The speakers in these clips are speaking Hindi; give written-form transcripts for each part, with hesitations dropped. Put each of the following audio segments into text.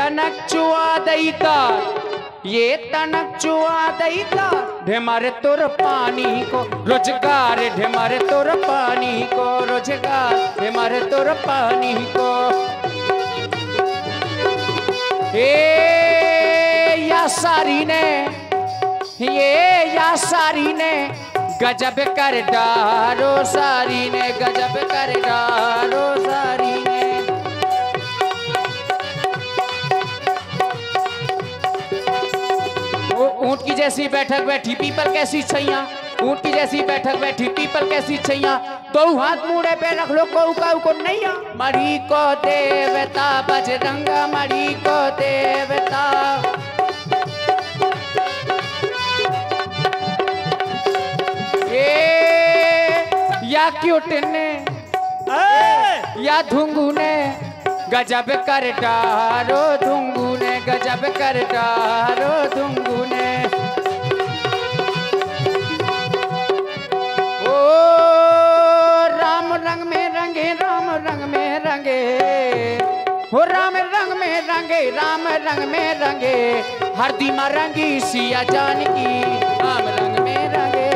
तनक चुआ दैता, ये तनक चुआ दैता, ढेमर तुर पानी को रोजगार, ढेमर तुर पानी को रोजगार, ढेमर तुर पानी को। या सारी ने, ये या सारी ने गजब कर डारो, सारी ने गजब कर डारो, सारी ने। वो ऊंट की जैसी बैठक बैठी पीपल कैसी छैया, ऊंट की जैसी बैठक बैठी पीपल कैसी छैया, दो हाथ मुड़े पे रख लो कऊ को नैया। मरी को देवता बजरंगा, मरी को देवता। या क्यूट ने या धुंगू ने गजब कर डारो, धुंगू ने गजब कर डारो, धुंगू ने। ओ राम रंग में रंगे, राम रंग में रंगे, हो राम रंग में रंगे, राम रंग में रंगे, हरदी मां रंगी सिया जानकी, राम रंग में रंगे।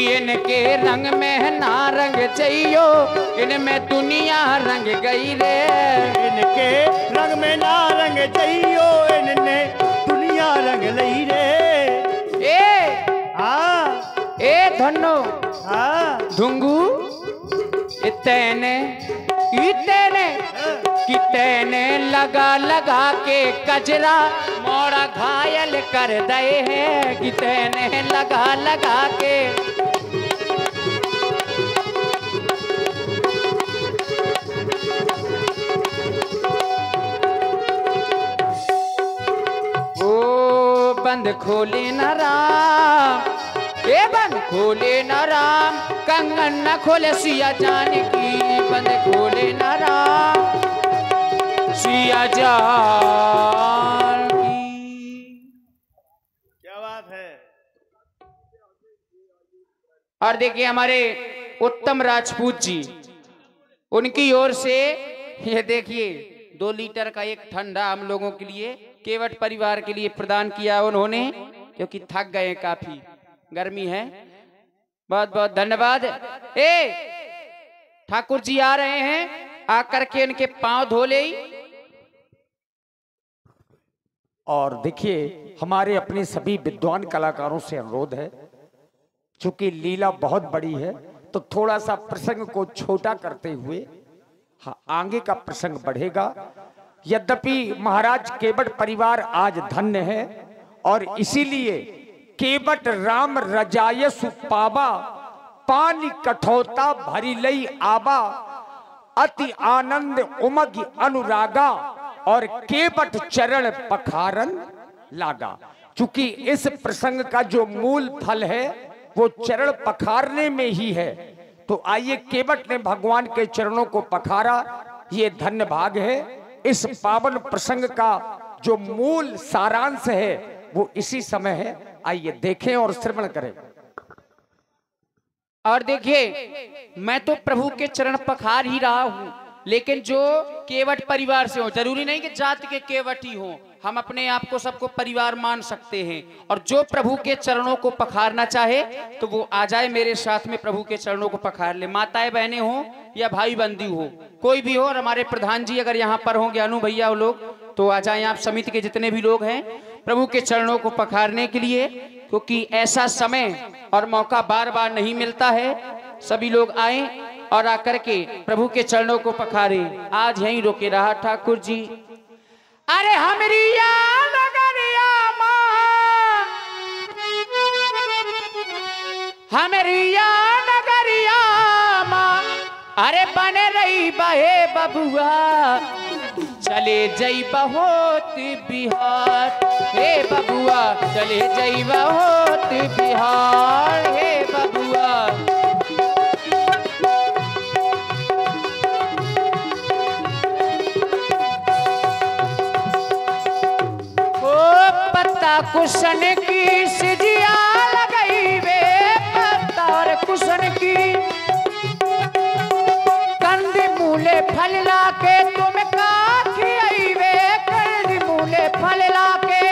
इनके रंग में ना रंग चाहियो, इनमें दुनिया रंग गई रे। इनके रंग में ना रंग चाहियो, इनने दुनिया रंग लई रे। ए धन्नो धुंगू, इतने इतने कितने लगा लगा के कजरा मोड़ा घायल कर दे हैं, कितने लगा लगा के। ओ बंद खोले न राम, ए बंद खोले न राम, कंगन न खोले सिया जानकी, बंद खोले न राम सिया जान की। क्या बात है। और देखिए हमारे उत्तम राजपूत जी, उनकी ओर से ये देखिए 2 लीटर का एक ठंडा हम लोगों के लिए, केवट परिवार के लिए प्रदान किया उन्होंने, क्योंकि थक गए काफी, गर्मी है। बहुत बहुत धन्यवाद। ठाकुर जी आ रहे हैं, आकर के इनके पांव धो ले। और देखिए हमारे अपने सभी विद्वान कलाकारों से अनुरोध है, चूंकि लीला बहुत बड़ी है तो थोड़ा सा प्रसंग को छोटा करते हुए हाँ आगे का प्रसंग बढ़ेगा। यद्यपि महाराज केवट परिवार आज धन्य है और इसीलिए केवट राम रजायसु पावा, पानी कठोता भरी लई आबा, अति आनंद उमग अनुरागा, और केवट चरण पखारन लागा। चूंकि इस प्रसंग का जो मूल फल है वो चरण पखारने में ही है, तो आइए केवट ने भगवान के चरणों को पखारा, ये धन्य भाग है। इस पावन प्रसंग का जो मूल सारांश है वो इसी समय है, आइए देखें और श्रवण करें। और देखिए मैं तो प्रभु के चरण पखार ही रहा हूं, लेकिन जो केवट परिवार से हो, जरूरी नहीं कि जाति के केवट ही हो, हम अपने आप को सबको परिवार मान सकते हैं। और जो प्रभु के चरणों को पखारना चाहे तो वो आ जाए मेरे साथ में, प्रभु के चरणों को पखार ले। माताएं बहनें हो या भाई बंदी हो, कोई भी हो, और हमारे प्रधान जी अगर यहाँ पर होंगे, अनु भैया वो लोग, तो आ जाए आप समिति के जितने भी लोग हैं प्रभु के चरणों को पखारने के लिए, क्योंकि ऐसा समय और मौका बार बार नहीं मिलता है। सभी लोग आए और आकर के प्रभु के चरणों को पखारे। आज यहीं रोके रहा ठाकुर जी। अरे हमरिया नगरिया माँ, हमरिया नगरिया माँ, अरे बने रही बहे बबुआ, चले जई बहुत बिहार, हे बबुआ चले जई बहुत बिहार, हे बबुआ। कुशन की सिजिया लगई वे पत्तार कुशन की कंदी मूले फल लाके तुम का खियाई वे कंदी मूले फल लाके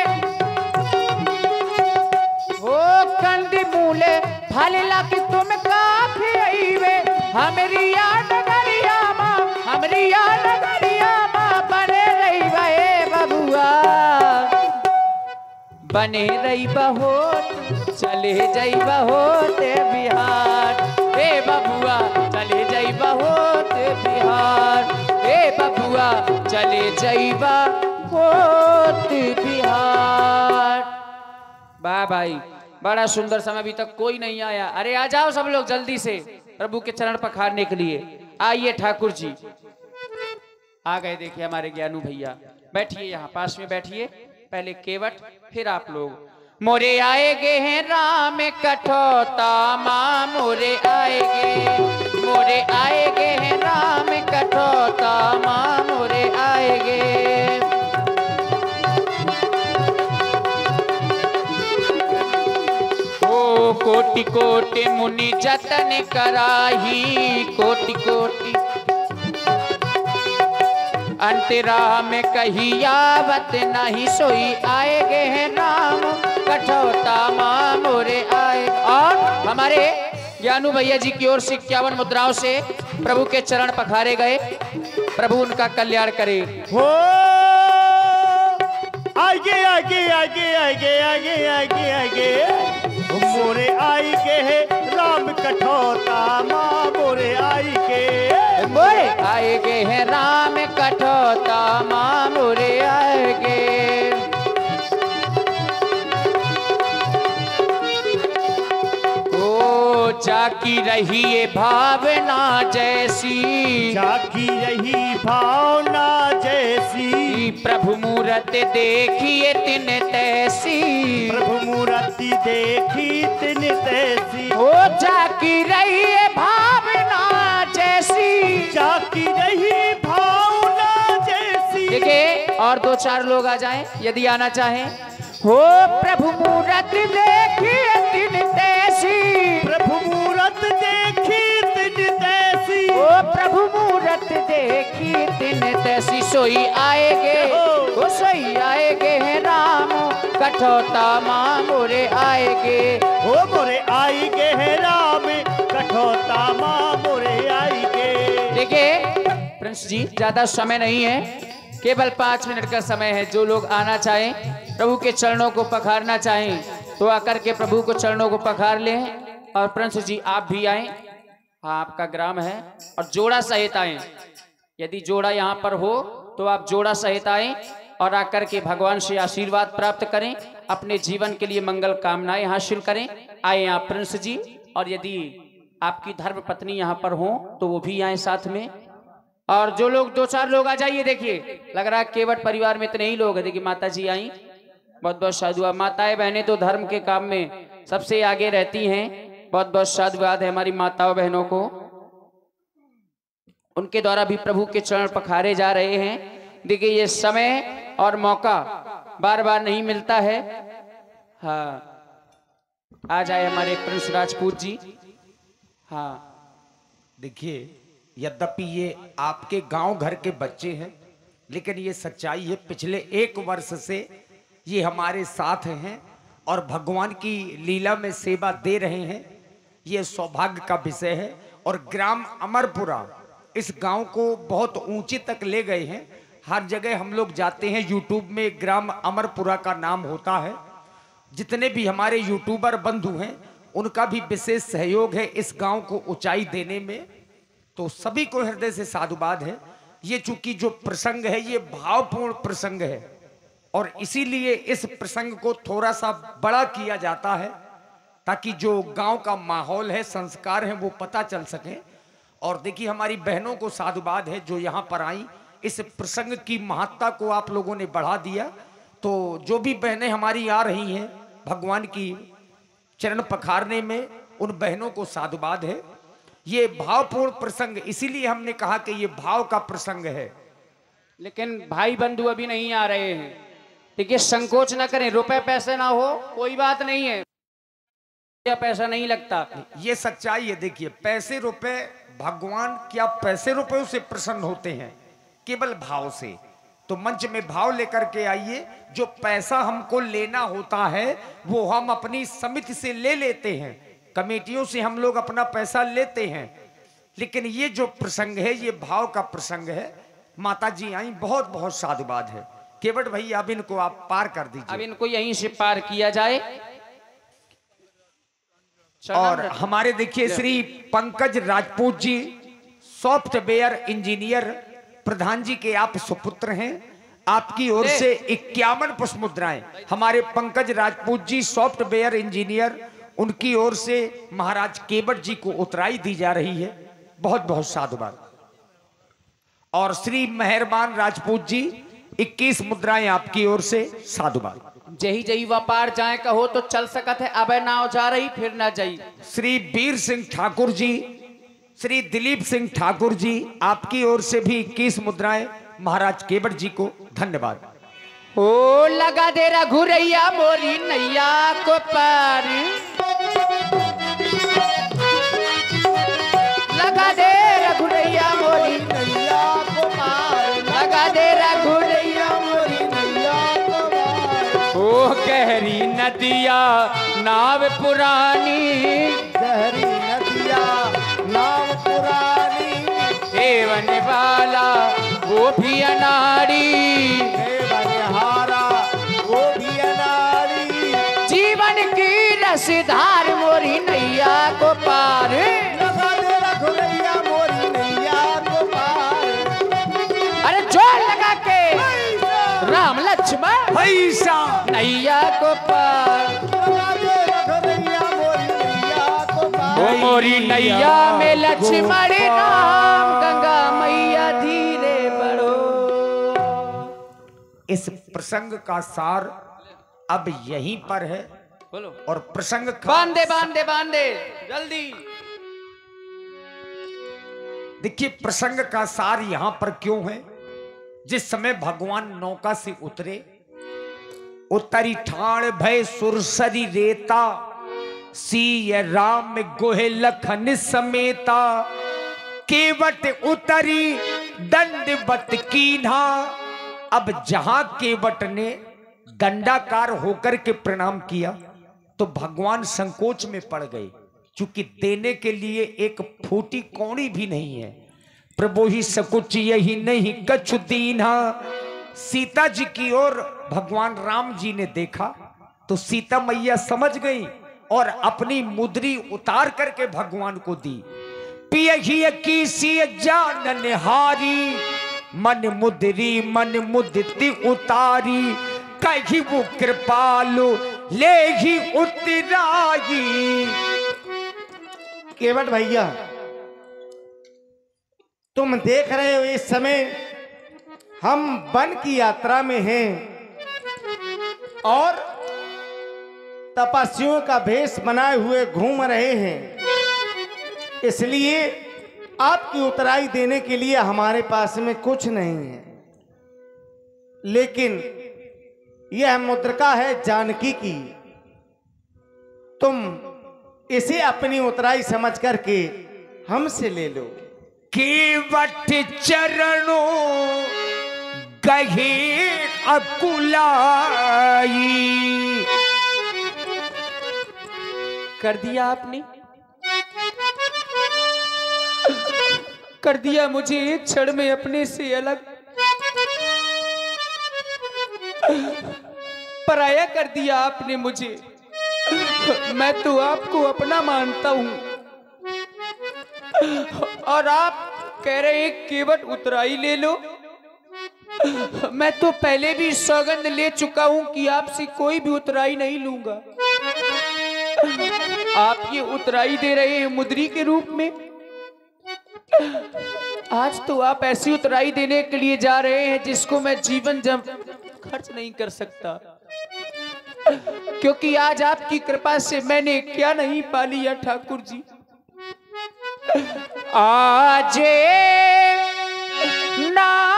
ओ कंदी मूले फल लाके तुम का खियाई वे हमरी याद गरिया माँ हमरी याद गरिया माँ बने रही बे बबुआ बने रही बहुत चले जाई बहुत बिहार हे बबुआ चले जाई बहुत बिहार हे बबुआ चले जाई बहुत बिहार। वाह भाई बड़ा सुंदर समय, अभी तक कोई नहीं आया। अरे आ जाओ सब लोग जल्दी से प्रभु के चरण पखारने के लिए। आइए ठाकुर जी आ गए। देखिए हमारे ज्ञानू भैया, बैठिए यहाँ पास में बैठिए। पहले केवट फिर आप लोग। मोरे आएगे हैं राम कठौता माँ मोरे आएगे, मोरे आएगे हैं राम कठौता माँ मोरे आएगे। ओ कोटि कोटि मुनि जतन कराही, कोटि कोटि अंतरा में कही आवत नहीं सोई आएगे हैं राम कठौता माँ मोरे आए। और हमारे ज्ञानू भैया जी की ओर से 51 मुद्राओं से प्रभु के चरण पखारे गए। प्रभु उनका कल्याण करे। हो आगे आगे आगे आगे आगे आगे आगे मोरे आएगे है राम कठौता माँ मोरे आएगे, मोरे आएगे हैं राम कठौता माँ मोरे आएगे। ओ जाकी रही ये भावना जैसी, जाकी रही भावना जैसी प्रभु मूरत देखिए तिन तैसी, प्रभु मूर्ति देखी तिन तैसी। ओ जाकी रही ये भावना जैसी, जाकी रही भावना जैसी। देखिए और 2-4 लोग आ जाएं यदि आना चाहें। हो प्रभु मूरत देखिए तिन तैसी, प्रभु मूरत देखी तिन तैसी। ओ प्रभु मूरत देखी तिन तैसी सोई आएगे, ओ सोई आएगे हैं राम कठौता माँ मोरे आएगे। ओ मोरे आएगे है राम कठौता माँ मोरे आएगे। देखिए प्रिंस जी ज्यादा समय नहीं है, केवल 5 मिनट का समय है। जो लोग आना चाहें प्रभु के चरणों को पखारना चाहें तो आकर के प्रभु को चरणों को पखार लें। और प्रिंस जी आप भी आए, हाँ आपका ग्राम है। और जोड़ा सहित आए, यदि जोड़ा यहाँ पर हो तो आप जोड़ा सहित आए और आकर के भगवान से आशीर्वाद प्राप्त करें, अपने जीवन के लिए मंगल कामनाएं हासिल करें। आए आप प्रिंस जी, और यदि आपकी धर्म पत्नी यहाँ पर हो तो वो भी आए साथ में। और जो लोग 2-4 लोग आ जाइए। देखिए लग रहा है केवट परिवार में इतने ही लोग हैं। देखिए माता जी आई, बहुत बहुत साधुवाद। माताएं बहनें तो धर्म के काम में सबसे आगे रहती हैं, बहुत बहुत साधुवाद है हमारी माताओं बहनों को। उनके द्वारा भी प्रभु के चरण पखारे जा रहे हैं। देखिए ये समय और मौका बार बार नहीं मिलता है। हाँ आ जाए हमारे प्रिंस राजपूत जी। हाँ देखिए यद्यपि ये आपके गांव घर के बच्चे हैं, लेकिन ये सच्चाई है पिछले 1 वर्ष से ये हमारे साथ हैं और भगवान की लीला में सेवा दे रहे हैं। ये सौभाग्य का विषय है। और ग्राम अमरपुरा इस गांव को बहुत ऊंचे तक ले गए हैं। हर जगह हम लोग जाते हैं यूट्यूब में ग्राम अमरपुरा का नाम होता है। जितने भी हमारे यूट्यूबर बंधु हैं उनका भी विशेष सहयोग है इस गांव को ऊंचाई देने में। तो सभी को हृदय से साधुवाद है। ये चूंकि जो प्रसंग है ये भावपूर्ण प्रसंग है और इसीलिए इस प्रसंग को थोड़ा सा बड़ा किया जाता है ताकि जो गांव का माहौल है, संस्कार है, वो पता चल सके। और देखिए हमारी बहनों को साधुवाद है जो यहाँ पर आई, इस प्रसंग की महत्ता को आप लोगों ने बढ़ा दिया। तो जो भी बहनें हमारी आ रही हैं भगवान की चरण पखारने में, उन बहनों को साधुवाद है। ये भावपूर्ण प्रसंग, इसीलिए हमने कहा कि ये भाव का प्रसंग है। लेकिन भाई बंधु अभी नहीं आ रहे हैं। देखिए संकोच ना करें, रुपए पैसे ना हो कोई बात नहीं है, या पैसा नहीं लगता। ये सच्चाई है। देखिए पैसे रुपए, भगवान क्या पैसे रुपयों से प्रसन्न होते हैं? केवल भाव से। तो मंच में भाव लेकर के आइए। जो पैसा हमको लेना होता है वो हम अपनी समिति से ले लेते हैं, कमेटियों से हम लोग अपना पैसा लेते हैं, लेकिन ये जो प्रसंग है ये भाव का प्रसंग है। माता जी आई, बहुत बहुत साधुवाद है। केवट भैया अब इनको आप पार कर दीजिए। अब इनको यहीं से पार किया जाए। और हमारे देखिए श्री पंकज राजपूत जी, सॉफ्टवेयर इंजीनियर, प्रधान जी के आप सुपुत्र हैं। आपकी ओर से 51 पुष्प मुद्राएं हमारे पंकज राजपूत जी सॉफ्टवेयर इंजीनियर, उनकी ओर से महाराज केवट जी को उतराई दी जा रही है। बहुत बहुत साधुवाद। और श्री मेहरबान राजपूत जी 21 मुद्राएं आपकी ओर से, साधुवाद। जही जही व्यापार जाए कहो तो चल सकत है, अब नाव जा रही फिर ना जाई। श्री वीर सिंह ठाकुर जी, श्री दिलीप सिंह ठाकुर जी, आपकी ओर से भी 21 मुद्राएं महाराज केवट जी को, धन्यवाद। ओ लगा दे रघुरैया मोरी नैया को पार, लगा दे रघुरैया मोरी नैया को पार, लगा दे रघुरैया मोरी नैया को पार। ओ गहरी नदिया नाव पुरानी, गहरी नदिया नाव पुरानी, एवन वाला वो भी अनाड़ी, हारा वो भी अनाड़ी, जीवन की रसधार मोरी नैया को पार, लगा दे रघुरैया मोरी नैया को पार। अरे जोर लगा के राम लक्ष्मण पैसा नैया को पार, लगा दे रघुरैया मोरी नैया को पार। ओ मोरी नैया में लक्ष्मण राम, गंगा मैया धीरे बढ़ो। इस प्रसंग का सार अब यहीं पर है। बोलो। और प्रसंग बांधे बांधे बांधे जल्दी। देखिए प्रसंग का सार यहां पर क्यों है? जिस समय भगवान नौका से उतरे, उतरी ठाण भय सुरसरी रेता, सीय राम गोहे लखन समेता, केवट उतरी दंडवत कीन्हा। अब जहां केवट ने दंडाकार होकर के प्रणाम किया तो भगवान संकोच में पड़ गए, क्योंकि देने के लिए एक फूटी कौड़ी भी नहीं है। प्रभु ही सकुच यही नहीं कछु दीन्हा। सीता जी की ओर भगवान राम जी ने देखा तो सीता मैया समझ गई और अपनी मुद्री उतार करके भगवान को दी। पियही की सी जानन हारी, मन मुद्री मन मुद्री उतारी, कही वो कृपालु ले ही उतराई। केवट भैया तुम देख रहे हो इस समय हम वन की यात्रा में हैं और तपस्वियों का भेष बनाए हुए घूम रहे हैं, इसलिए आपकी उतराई देने के लिए हमारे पास में कुछ नहीं है। लेकिन यह मुद्रिका है जानकी की, तुम इसे अपनी उतराई समझ करके हमसे ले लो। केवट चरणों गहे अकुलाई। कर दिया आपने, कर दिया मुझे एक क्षण में अपने से अलग, पराया कर दिया आपने मुझे। मैं तो आपको अपना मानता हूं और आप कह रहे हैं केवट उतराई ले लो। मैं तो पहले भी सौगंध ले चुका हूं कि आपसे कोई भी उतराई नहीं लूंगा। आप ये उतराई दे रहे हैं मुद्री के रूप में। आज तो आप ऐसी उतराई देने के लिए जा रहे हैं जिसको मैं जीवन जब खर्च नहीं कर सकता, क्योंकि आज आपकी कृपा से मैंने क्या नहीं पा लिया ठाकुर जी। आज नाथ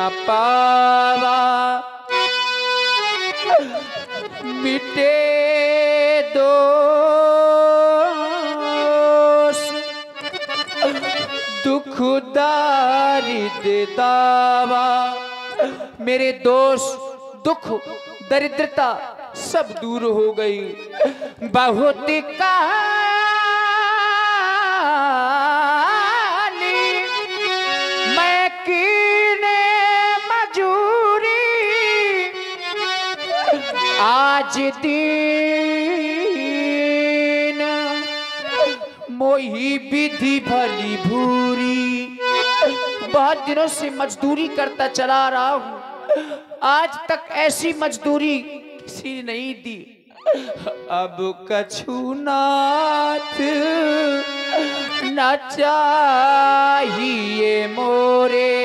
न पावा, मिटे दोष दुख दारिद्र दावा। मेरे दोष दुख दरिद्रता सब दूर हो गई। बहुत कहानी मैं कीने मजूरी, आज दिन मोही विधि भली भूरी। बहुत दिनों से मजदूरी करता चला रहा हूं, आज तक ऐसी मजदूरी किसी ने नहीं दी। अब कछु नाथ न चाहिए मोरे,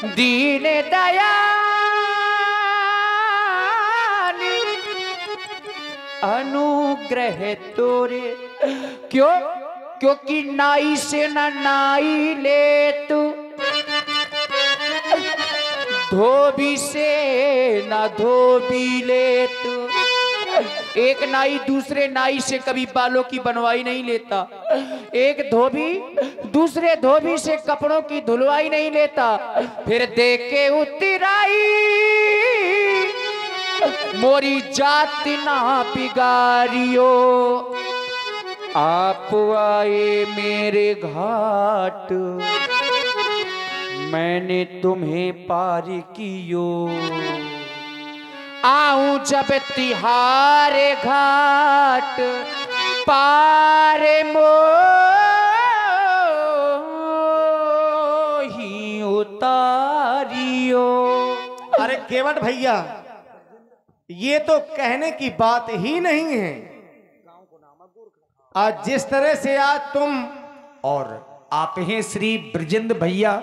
दीन दयाल अनुग्रह तोरे। क्यों? क्योंकि नाई से न नाई ले तू, धोबी से ना धोबी ले तू। एक नाई दूसरे नाई से कभी बालों की बनवाई नहीं लेता, एक धोबी दूसरे धोबी से कपड़ों की धुलवाई नहीं लेता। फिर देख के उतराई मोरी जात ना बिगाड़ियो, आप आए मेरे घाट मैंने तुम्हें पार कियो। आऊं जब तिहारे घाट पार मोही उतारियो। अरे केवट भैया, ये तो कहने की बात ही नहीं है। आज जिस तरह से आज तुम और आप हैं श्री ब्रजेंद्र भैया,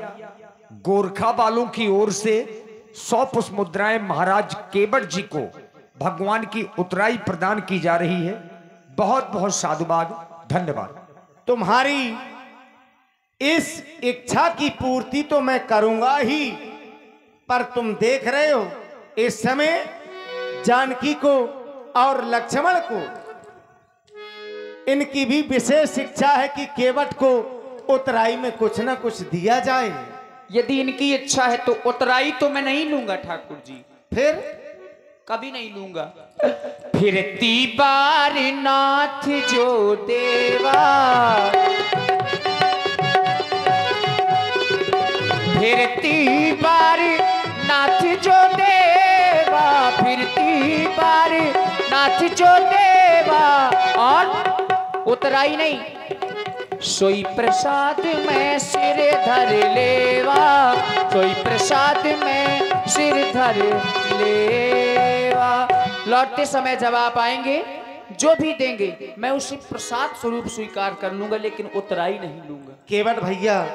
गोरखा वालों की ओर से 100 पुष्प मुद्राएं महाराज केवट जी को भगवान की उतराई प्रदान की जा रही है। बहुत बहुत साधुवाद, धन्यवाद। तुम्हारी इस इच्छा की पूर्ति तो मैं करूंगा ही, पर तुम देख रहे हो इस समय जानकी को और लक्ष्मण को इनकी भी विशेष इच्छा है कि केवट को उतराई में कुछ न कुछ दिया जाए। यदि इनकी इच्छा है तो उतराई तो मैं नहीं लूंगा ठाकुर जी, फिर कभी नहीं लूंगा। फिर तीबार नाथ जो देवा, फिर तीबार नाथ जो देवा, फिर तीबार नाथ जो देवा। और उतराई नहीं, सोई प्रसाद में सिर धर लेवा, सोई प्रसाद में सिर धर लेवा। लौटते समय जब आप आएंगे जो भी देंगे मैं उसे प्रसाद स्वरूप स्वीकार कर लूंगा, लेकिन उतराई नहीं लूंगा। केवट भैया,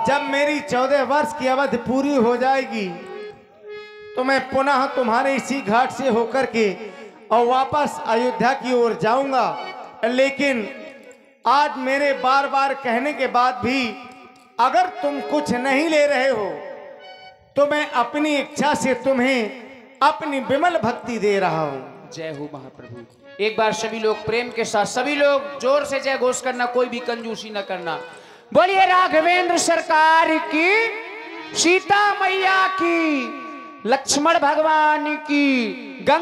जब मेरी 14 वर्ष की अवधि पूरी हो जाएगी तो मैं पुनः तुम्हारे इसी घाट से होकर के और वापस अयोध्या की ओर जाऊंगा। लेकिन आज मेरे बार बार कहने के बाद भी अगर तुम कुछ नहीं ले रहे हो तो मैं अपनी इच्छा से तुम्हें अपनी विमल भक्ति दे रहा हूं। जय हो महाप्रभु। एक बार सभी लोग प्रेम के साथ, सभी लोग जोर से जय घोष करना, कोई भी कंजूसी न करना। बोलिए राघवेंद्र सरकार की, सीता मैया की, लक्ष्मण भगवान की, गंगा